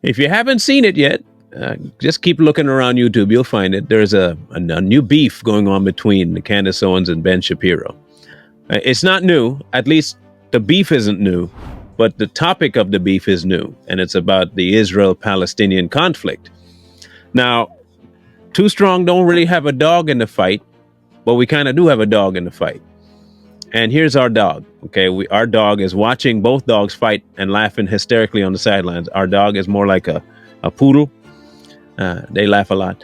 If you haven't seen it yet, just keep looking around YouTube. You'll find it. There's a new beef going on between Candace Owens and Ben Shapiro. It's not new. At least the beef isn't new. But the topic of the beef is new. And it's about the Israel-Palestinian conflict. Now, Too Strong don't really have a dog in the fight. But we kind of do have a dog in the fight. And here's our dog. Okay, our dog is watching both dogs fight and laughing hysterically on the sidelines. Our dog is more like a poodle. They laugh a lot.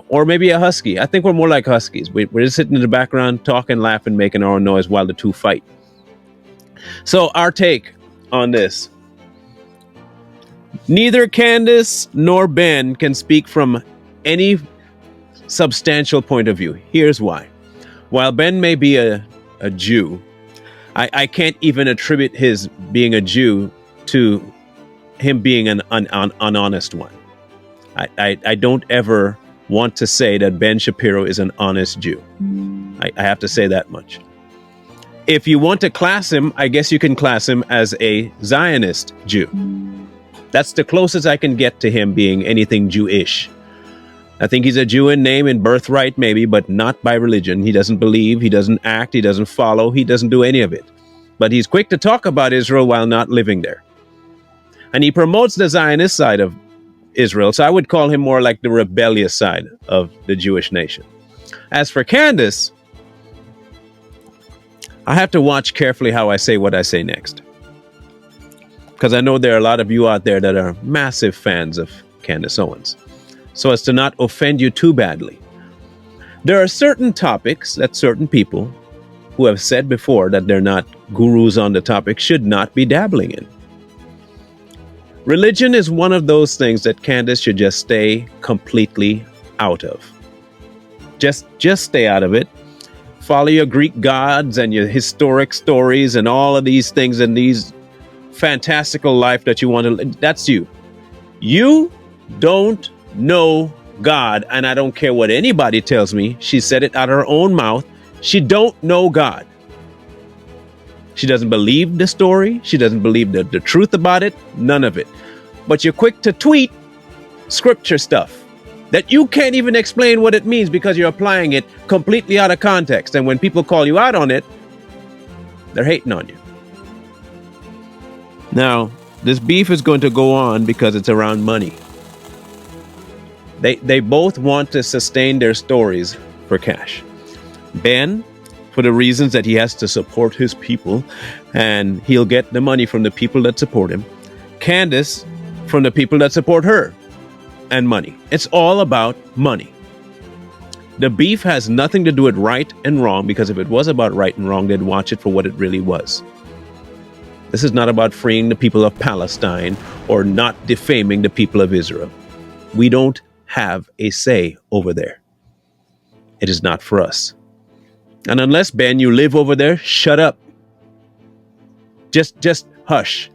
Or maybe a husky. I think we're more like huskies. We're just sitting in the background, talking, laughing, making our own noise while the two fight. So our take on this. Neither Candace nor Ben can speak from any substantial point of view. Here's why. While Ben may be a Jew, I can't even attribute his being a Jew to him being an honest one. I don't ever want to say that Ben Shapiro is an honest Jew. I have to say that much. If you want to class him, I guess you can class him as a Zionist Jew. That's the closest I can get to him being anything Jewish. I think he's a Jew in name and birthright, maybe, but not by religion. He doesn't believe, he doesn't act, he doesn't follow, he doesn't do any of it. But he's quick to talk about Israel while not living there. And he promotes the Zionist side of Israel, so I would call him more like the rebellious side of the Jewish nation. As for Candace, I have to watch carefully how I say what I say next. Because I know there are a lot of you out there that are massive fans of Candace Owens. So as to not offend you too badly. There are certain topics that certain people who have said before that they're not gurus on the topic should not be dabbling in. Religion is one of those things that Candace should just stay completely out of. Just stay out of it. Follow your Greek gods and your historic stories and all of these things and these fantastical life that you want to. That's you. You don't know God, and I don't care what anybody tells me. She said it out of her own mouth. She don't know God. She doesn't believe the story. She doesn't believe the truth about it. None of it. But you're quick to tweet scripture stuff that you can't even explain what it means because you're applying it completely out of context. And when people call you out on it, they're hating on you. Now, this beef is going to go on because it's around money. They both want to sustain their stories for cash. Ben, for the reasons that he has to support his people, and he'll get the money from the people that support him. Candace, from the people that support her, and money. It's all about money. The beef has nothing to do with right and wrong, because if it was about right and wrong, they'd watch it for what it really was. This is not about freeing the people of Palestine or not defaming the people of Israel. We don't have a say over there. It is not for us. And unless, Ben, you live over there, shut up. Just hush.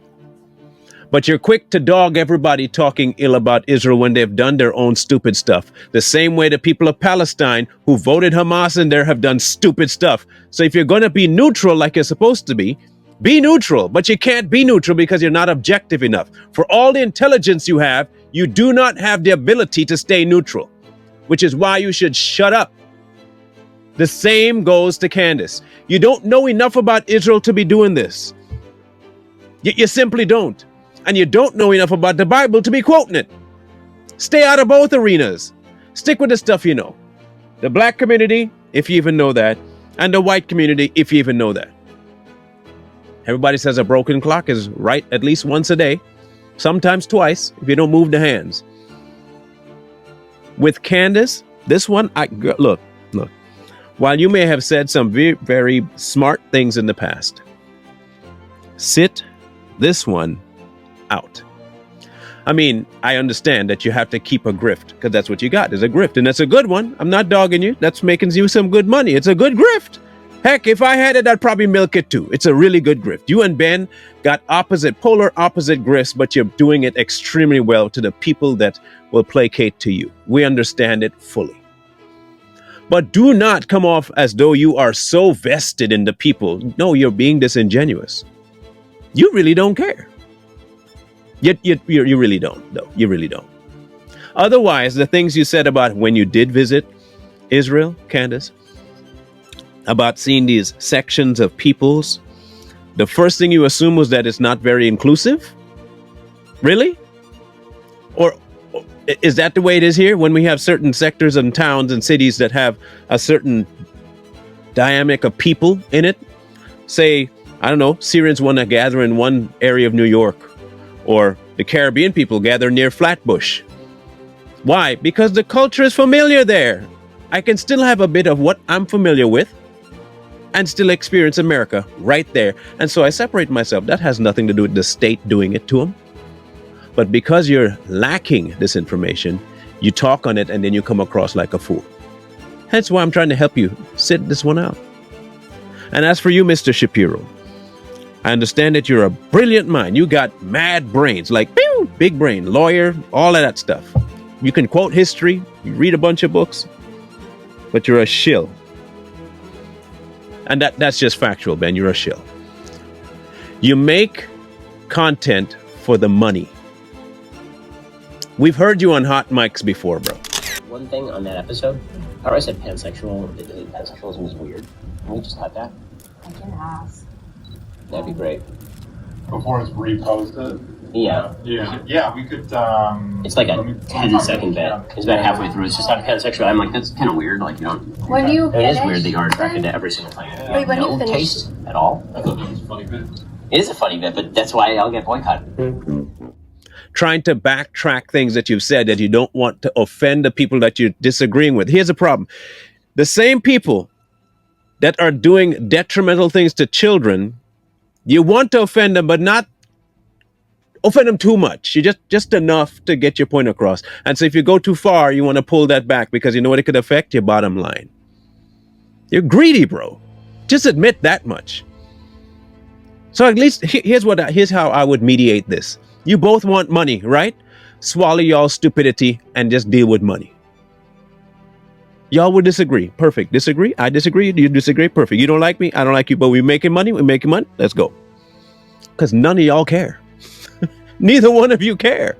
But you're quick to dog everybody talking ill about Israel when they've done their own stupid stuff. The same way the people of Palestine who voted Hamas in there have done stupid stuff. So if you're going to be neutral like you're supposed to be neutral. But you can't be neutral because you're not objective enough. For all the intelligence you have, you do not have the ability to stay neutral, which is why you should shut up. The same goes to Candace. You don't know enough about Israel to be doing this. You simply don't. And you don't know enough about the Bible to be quoting it. Stay out of both arenas. Stick with the stuff you know. The black community, if you even know that, and the white community, if you even know that. Everybody says a broken clock is right at least once a day, sometimes twice, if you don't move the hands. With Candace, this one, look. While you may have said some very, very smart things in the past, sit this one out. I mean, I understand that you have to keep a grift because that's what you got is a grift. And that's a good one. I'm not dogging you. That's making you some good money. It's a good grift. Heck, if I had it, I'd probably milk it too. It's a really good grift. You and Ben got polar opposite grifts, but you're doing it extremely well to the people that will placate to you. We understand it fully. But do not come off as though you are so vested in the people. No, you're being disingenuous. You really don't care. You really don't, though. You really don't. Otherwise, the things you said about when you did visit Israel, Candace, about seeing these sections of peoples, the first thing you assume was that it's not very inclusive? Really? Or is that the way it is here when we have certain sectors and towns and cities that have a certain dynamic of people in it? Say, I don't know, Syrians want to gather in one area of New York, or the Caribbean people gather near Flatbush. Why? Because the culture is familiar there. I can still have a bit of what I'm familiar with and still experience America right there. And so I separate myself. That has nothing to do with the state doing it to them. But because you're lacking this information, you talk on it and then you come across like a fool. Hence why I'm trying to help you sit this one out. And as for you, Mr. Shapiro, I understand that you're a brilliant mind. You got mad brains, like pew, big brain, lawyer, all of that stuff. You can quote history, you read a bunch of books, but you're a shill. And that's just factual, Ben. You're a shill. You make content for the money. We've heard you on hot mics before, bro. One thing on that episode, how I said pansexualism is weird. Can we just cut that? I can ask. That'd be great. Before it's reposted? Yeah. Yeah, we could, It's like a 10-second bit. It's about halfway through. It's just not pansexual. I'm like, that's kind of weird. Like, you don't... When you It is finish, weird that you're attracted to every single thing. Wait, when you No finish- taste at all. I thought that was a funny bit. It is a funny bit, but that's why I'll get boycotted. Trying to backtrack things that you've said that you don't want to offend the people that you're disagreeing with. Here's the problem. The same people that are doing detrimental things to children, you want to offend them, but not offend them too much. You just enough to get your point across. And so if you go too far, you want to pull that back because you know what it could affect? Your bottom line. You're greedy, bro. Just admit that much. So at least here's how I would mediate this. You both want money, right? Swallow y'all stupidity and just deal with money. Y'all would disagree. Perfect. Disagree? I disagree. You disagree? Perfect. You don't like me? I don't like you, but we're making money. We're making money. Let's go. Because none of y'all care. Neither one of you care.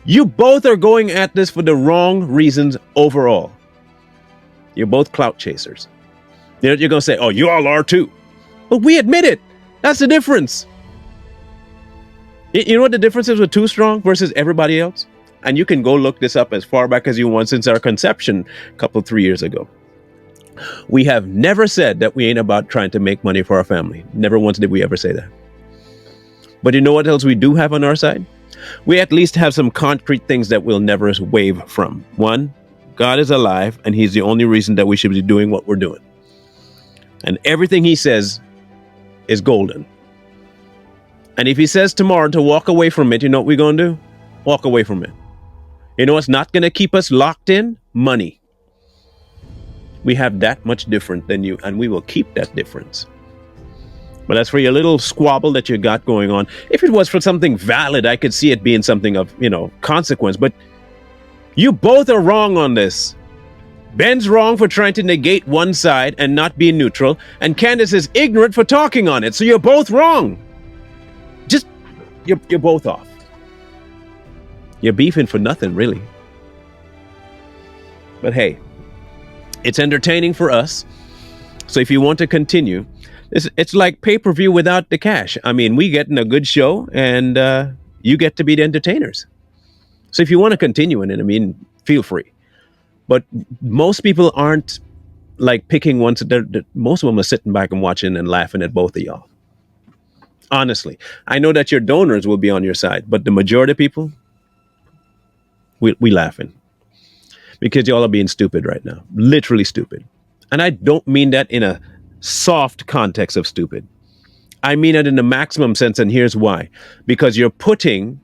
You both are going at this for the wrong reasons overall. You're both clout chasers. You're going to say, oh, you all are too. But we admit it. That's the difference. You know what the difference is with Too Strong versus everybody else? And you can go look this up as far back as you want since our conception a couple, 3 years ago. We have never said that we ain't about trying to make money for our family. Never once did we ever say that. But you know what else we do have on our side? We at least have some concrete things that we'll never wave from. One, God is alive, and he's the only reason that we should be doing what we're doing. And everything he says is golden. And if he says tomorrow to walk away from it, you know what we're going to do? Walk away from it. You know what's not going to keep us locked in? Money. We have that much different than you, and we will keep that difference. But as for your little squabble that you got going on, if it was for something valid, I could see it being something of, consequence. But you both are wrong on this. Ben's wrong for trying to negate one side and not being neutral, and Candace is ignorant for talking on it. So you're both wrong. You're both off. You're beefing for nothing, really. But hey, it's entertaining for us. So if you want to continue, it's like pay-per-view without the cash. I mean, we getting a good show, and you get to be the entertainers. So if you want to continue in it, feel free. But most people aren't like picking ones. Most of them are sitting back and watching and laughing at both of y'all. Honestly, I know that your donors will be on your side, but the majority of people, we laughing because y'all are being stupid right now, literally stupid. And I don't mean that in a soft context of stupid. I mean it in the maximum sense, and here's why. Because you're putting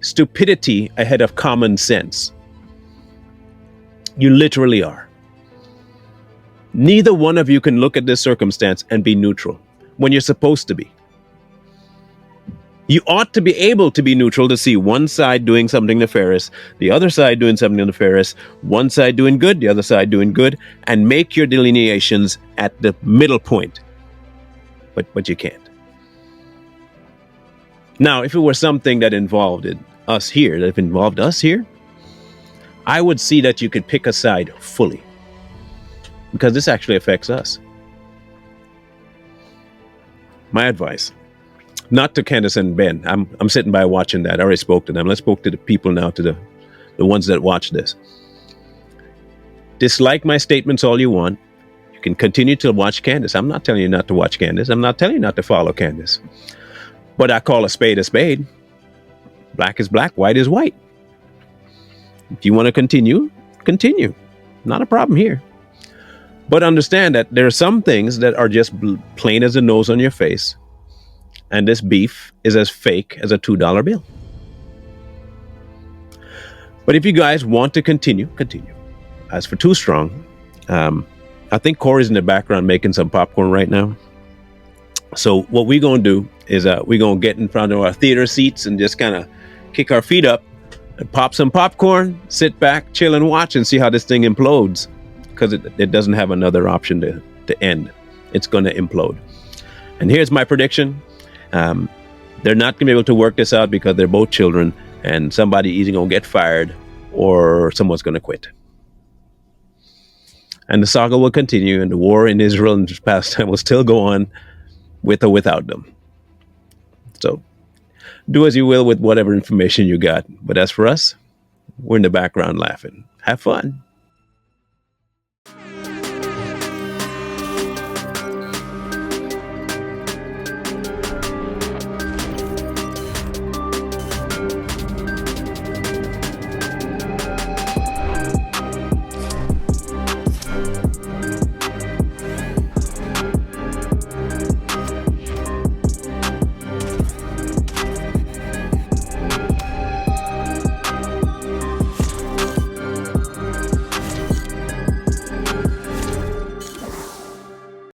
stupidity ahead of common sense. You literally are. Neither one of you can look at this circumstance and be neutral when you're supposed to be. You ought to be able to be neutral to see one side doing something nefarious, the other side doing something nefarious, one side doing good, the other side doing good, and make your delineations at the middle point. But you can't. Now, if it were something that involved us here, I would see that you could pick a side fully, because this actually affects us. My advice, not to Candace and Ben. I'm sitting by watching that. I already spoke to them. Let's spoke to the people now, to the ones that watch this. Dislike my statements all you want. You can continue to watch Candace. I'm not telling you not to watch Candace. I'm not telling you not to follow Candace. But I call a spade a spade. Black is black, white is white. If you want to continue. Not a problem here. But understand that there are some things that are just plain as the nose on your face. And this beef is as fake as a $2 bill. But if you guys want to continue. As for Too Strong, I think Corey's in the background making some popcorn right now. So what we're going to do is we're going to get in front of our theater seats and just kind of kick our feet up and pop some popcorn, sit back, chill and watch and see how this thing implodes, because it doesn't have another option to end. It's going to implode. And here's my prediction. They're not going to be able to work this out because they're both children, and somebody either going to get fired or someone's going to quit. And the saga will continue, and the war in Israel and Palestine will still go on with or without them. So do as you will with whatever information you got. But as for us, we're in the background laughing. Have fun.